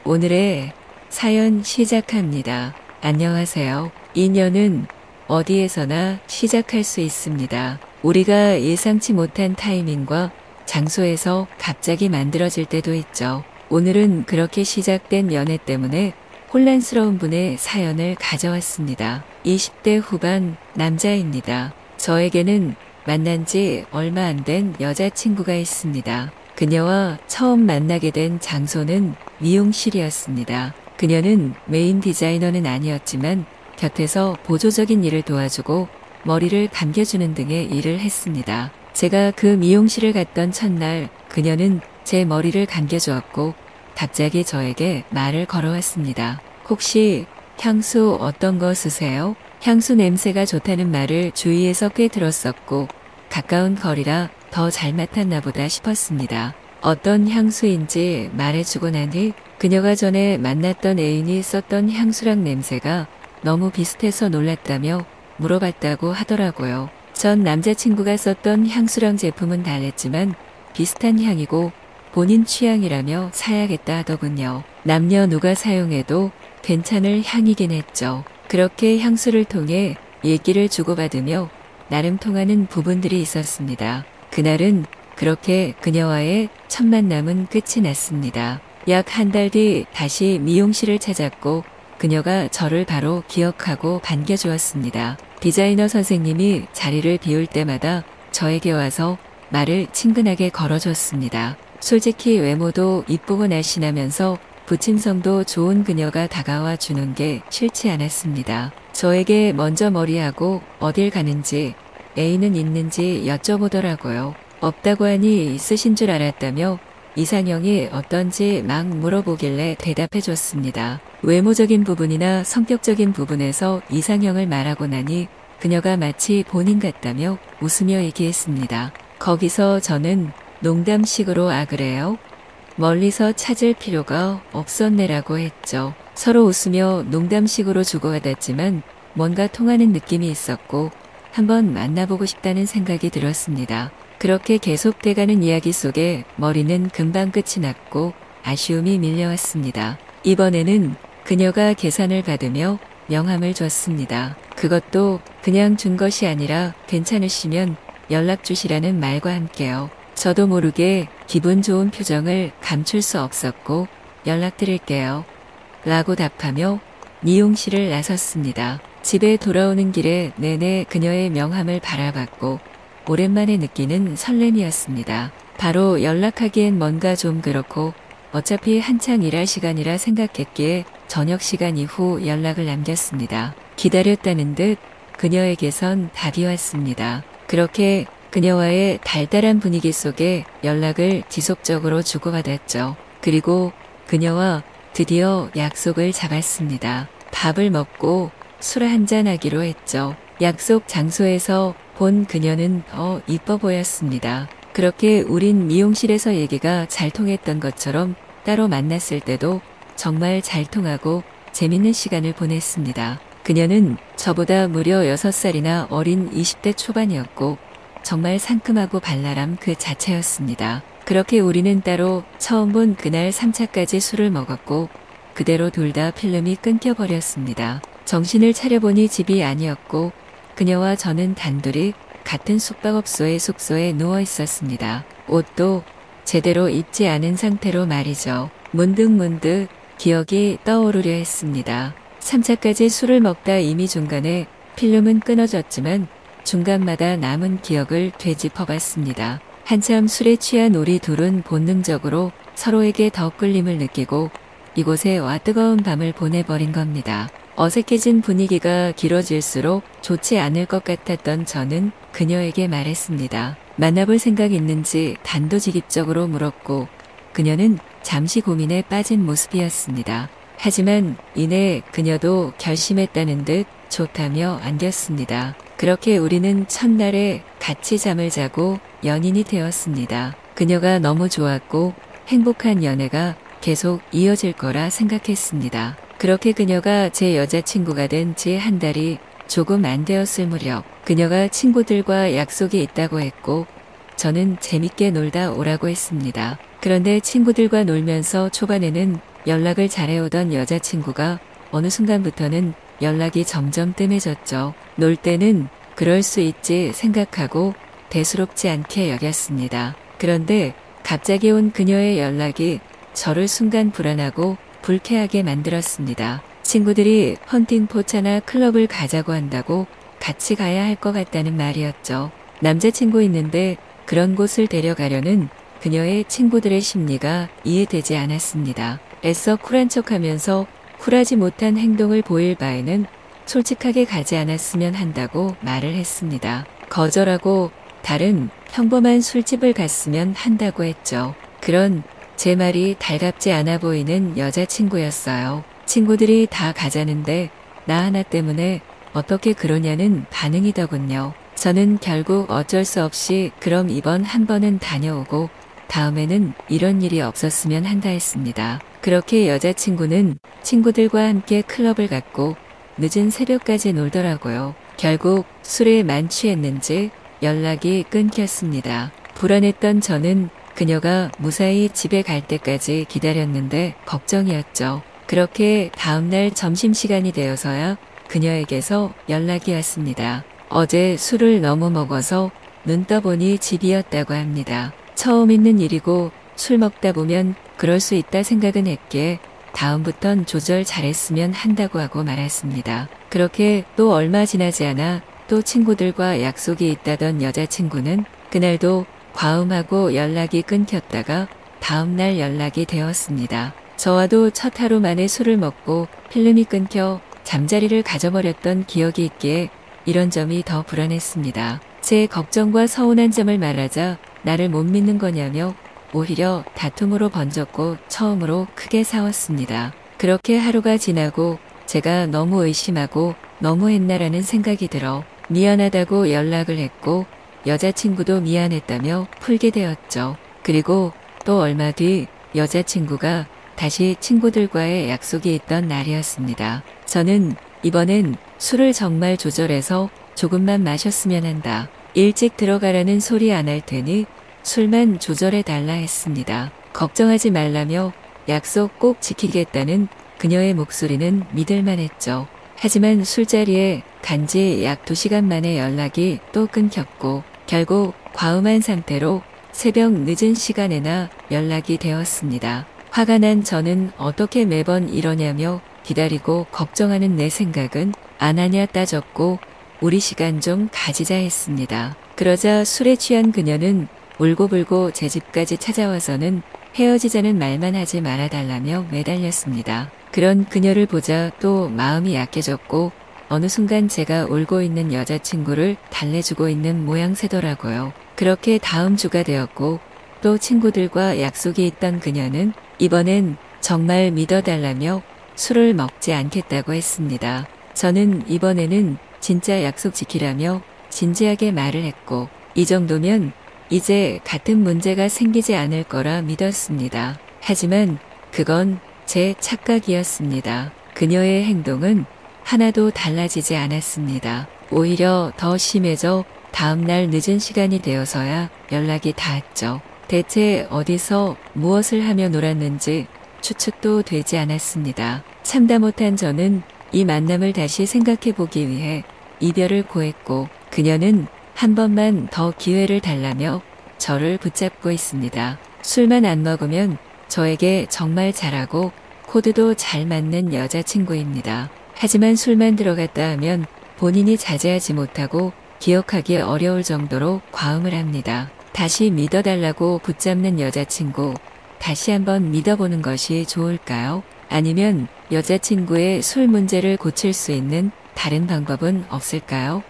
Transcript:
오늘의 사연 시작합니다. 안녕하세요. 인연은 어디에서나 시작할 수 있습니다. 우리가 예상치 못한 타이밍과 장소에서 갑자기 만들어질 때도 있죠. 오늘은 그렇게 시작된 연애 때문에 혼란스러운 분의 사연을 가져왔습니다. 20대 후반 남자입니다. 저에게는 만난 지 얼마 안 된 여자친구가 있습니다. 그녀와 처음 만나게 된 장소는 미용실이었습니다. 그녀는 메인 디자이너는 아니었지만 곁에서 보조적인 일을 도와주고 머리를 감겨주는 등의 일을 했습니다. 제가 그 미용실을 갔던 첫날 그녀는 제 머리를 감겨주었고 갑자기 저에게 말을 걸어왔습니다. 혹시 향수 어떤 거 쓰세요? 향수 냄새가 좋다는 말을 주위에서 꽤 들었었고 가까운 거리라 더 잘 맡았나 보다 싶었습니다. 어떤 향수인지 말해주고 난 뒤 그녀가 전에 만났던 애인이 썼던 향수랑 냄새가 너무 비슷해서 놀랐다며 물어봤다고 하더라고요. 전 남자친구가 썼던 향수랑 제품은 달랬지만 비슷한 향이고 본인 취향이라며 사야겠다 하더군요. 남녀 누가 사용해도 괜찮을 향이긴 했죠. 그렇게 향수를 통해 얘기를 주고받으며 나름 통하는 부분들이 있었습니다. 그날은 그렇게 그녀와의 첫 만남은 끝이 났습니다. 약 한 달 뒤 다시 미용실을 찾았고 그녀가 저를 바로 기억하고 반겨주었습니다. 디자이너 선생님이 자리를 비울 때마다 저에게 와서 말을 친근하게 걸어줬습니다. 솔직히 외모도 이쁘고 날씬하면서 부침성도 좋은 그녀가 다가와 주는 게 싫지 않았습니다. 저에게 먼저 머리하고 어딜 가는지 애인은 있는지 여쭤보더라고요. 없다고 하니 있으신 줄 알았다며 이상형이 어떤지 막 물어보길래 대답해줬습니다. 외모적인 부분이나 성격적인 부분에서 이상형을 말하고 나니 그녀가 마치 본인 같다며 웃으며 얘기했습니다. 거기서 저는 농담식으로 아 그래요? 멀리서 찾을 필요가 없었네라고 했죠. 서로 웃으며 농담식으로 주고받았지만 뭔가 통하는 느낌이 있었고 한번 만나보고 싶다는 생각이 들었습니다. 그렇게 계속돼가는 이야기 속에 머리는 금방 끝이 났고 아쉬움이 밀려왔습니다. 이번에는 그녀가 계산을 받으며 명함을 줬습니다. 그것도 그냥 준 것이 아니라 괜찮으시면 연락 주시라는 말과 함께요. 저도 모르게 기분 좋은 표정을 감출 수 없었고 연락드릴게요. 라고 답하며 미용실을 나섰습니다. 집에 돌아오는 길에 내내 그녀의 명함을 바라봤고 오랜만에 느끼는 설렘이었습니다. 바로 연락하기엔 뭔가 좀 그렇고 어차피 한창 일할 시간이라 생각했기에 저녁 시간 이후 연락을 남겼습니다. 기다렸다는 듯 그녀에게선 답이 왔습니다. 그렇게 그녀와의 달달한 분위기 속에 연락을 지속적으로 주고받았죠. 그리고 그녀와 드디어 약속을 잡았습니다. 밥을 먹고 술 한잔 하기로 했죠. 약속 장소에서 본 그녀는 더 이뻐 보였습니다. 그렇게 우린 미용실에서 얘기가 잘 통했던 것처럼 따로 만났을 때도 정말 잘 통하고 재밌는 시간을 보냈습니다. 그녀는 저보다 무려 6살이나 어린 20대 초반이었고 정말 상큼하고 발랄함 그 자체였습니다. 그렇게 우리는 따로 처음 본 그날 3차까지 술을 먹었고 그대로 둘 다 필름이 끊겨버렸습니다. 정신을 차려보니 집이 아니었고 그녀와 저는 단둘이 같은 숙박업소의 숙소에 누워 있었습니다. 옷도 제대로 입지 않은 상태로 말이죠. 문득문득 기억이 떠오르려 했습니다. 3차까지 술을 먹다 이미 중간에 필름은 끊어졌지만 중간마다 남은 기억을 되짚어봤습니다. 한참 술에 취한 우리 둘은 본능적으로 서로에게 더 끌림을 느끼고 이곳에 와 뜨거운 밤을 보내버린 겁니다. 어색해진 분위기가 길어질수록 좋지 않을 것 같았던 저는 그녀에게 말했습니다. 만나볼 생각 있는지 단도직입적으로 물었고 그녀는 잠시 고민에 빠진 모습이었습니다. 하지만 이내 그녀도 결심했다는 듯 좋다며 안겼습니다. 그렇게 우리는 첫날에 같이 잠을 자고 연인이 되었습니다. 그녀가 너무 좋았고 행복한 연애가 계속 이어질 거라 생각했습니다. 그렇게 그녀가 제 여자친구가 된 지 한 달이 조금 안 되었을 무렵 그녀가 친구들과 약속이 있다고 했고 저는 재밌게 놀다 오라고 했습니다. 그런데 친구들과 놀면서 초반에는 연락을 잘해오던 여자친구가 어느 순간부터는 연락이 점점 뜸해졌죠. 놀 때는 그럴 수 있지 생각하고 대수롭지 않게 여겼습니다. 그런데 갑자기 온 그녀의 연락이 저를 순간 불안하고 불쾌하게 만들었습니다. 친구들이 헌팅 포차나 클럽을 가자고 한다고 같이 가야 할 것 같다는 말이었죠. 남자친구 있는데 그런 곳을 데려가려는 그녀의 친구들의 심리가 이해되지 않았습니다. 애써 쿨한 척하면서 쿨하지 못한 행동을 보일 바에는 솔직하게 가지 않았으면 한다고 말을 했습니다. 거절하고 다른 평범한 술집을 갔으면 한다고 했죠. 그런 제 말이 달갑지 않아 보이는 여자친구였어요. 친구들이 다 가자는데 나 하나 때문에 어떻게 그러냐는 반응이더군요. 저는 결국 어쩔 수 없이 그럼 이번 한 번은 다녀오고 다음에는 이런 일이 없었으면 한다 했습니다. 그렇게 여자친구는 친구들과 함께 클럽을 갔고 늦은 새벽까지 놀더라고요. 결국 술에 만취했는지 연락이 끊겼습니다. 불안했던 저는 그녀가 무사히 집에 갈 때까지 기다렸는데 걱정이었죠. 그렇게 다음날 점심시간이 되어서야 그녀에게서 연락이 왔습니다. 어제 술을 너무 먹어서 눈 떠보니 집이었다고 합니다. 처음 있는 일이고 술 먹다 보면 그럴 수 있다 생각은 했기에 다음부턴 조절 잘했으면 한다고 하고 말았습니다. 그렇게 또 얼마 지나지 않아 또 친구들과 약속이 있다던 여자친구는 그날도 과음하고 연락이 끊겼다가 다음날 연락이 되었습니다. 저와도 첫 하루 만에 술을 먹고 필름이 끊겨 잠자리를 가져버렸던 기억이 있기에 이런 점이 더 불안했습니다. 제 걱정과 서운한 점을 말하자 나를 못 믿는 거냐며 오히려 다툼으로 번졌고 처음으로 크게 싸웠습니다. 그렇게 하루가 지나고 제가 너무 의심하고 너무했나라는 생각이 들어 미안하다고 연락을 했고 여자친구도 미안했다며 풀게 되었죠. 그리고 또 얼마 뒤 여자친구가 다시 친구들과의 약속이 있던 날이었습니다. 저는 이번엔 술을 정말 조절해서 조금만 마셨으면 한다. 일찍 들어가라는 소리 안 할 테니 술만 조절해 달라 했습니다. 걱정하지 말라며 약속 꼭 지키겠다는 그녀의 목소리는 믿을만 했죠. 하지만 술자리에 간지 약 2시간 만에 연락이 또 끊겼고 결국 과음한 상태로 새벽 늦은 시간에나 연락이 되었습니다. 화가 난 저는 어떻게 매번 이러냐며 기다리고 걱정하는 내 생각은 안 하냐 따졌고 우리 시간 좀 가지자 했습니다. 그러자 술에 취한 그녀는 울고불고 제 집까지 찾아와서는 헤어지자는 말만 하지 말아달라며 매달렸습니다. 그런 그녀를 보자 또 마음이 약해졌고 어느 순간 제가 울고 있는 여자친구를 달래주고 있는 모양새더라고요. 그렇게 다음 주가 되었고 또 친구들과 약속이 있던 그녀는 이번엔 정말 믿어달라며 술을 먹지 않겠다고 했습니다. 저는 이번에는 진짜 약속 지키라며 진지하게 말을 했고 이 정도면 이제 같은 문제가 생기지 않을 거라 믿었습니다. 하지만 그건 제 착각이었습니다. 그녀의 행동은 하나도 달라지지 않았습니다. 오히려 더 심해져 다음날 늦은 시간이 되어서야 연락이 닿았죠. 대체 어디서 무엇을 하며 놀았는지 추측도 되지 않았습니다. 참다 못한 저는 이 만남을 다시 생각해 보기 위해 이별을 고했고 그녀는 한 번만 더 기회를 달라며 저를 붙잡고 있습니다. 술만 안 먹으면 저에게 정말 잘하고 코드도 잘 맞는 여자친구입니다. 하지만 술만 들어갔다 하면 본인이 자제하지 못하고 기억하기 어려울 정도로 과음을 합니다. 다시 믿어달라고 붙잡는 여자친구, 다시 한번 믿어보는 것이 좋을까요? 아니면 여자친구의 술 문제를 고칠 수 있는 다른 방법은 없을까요?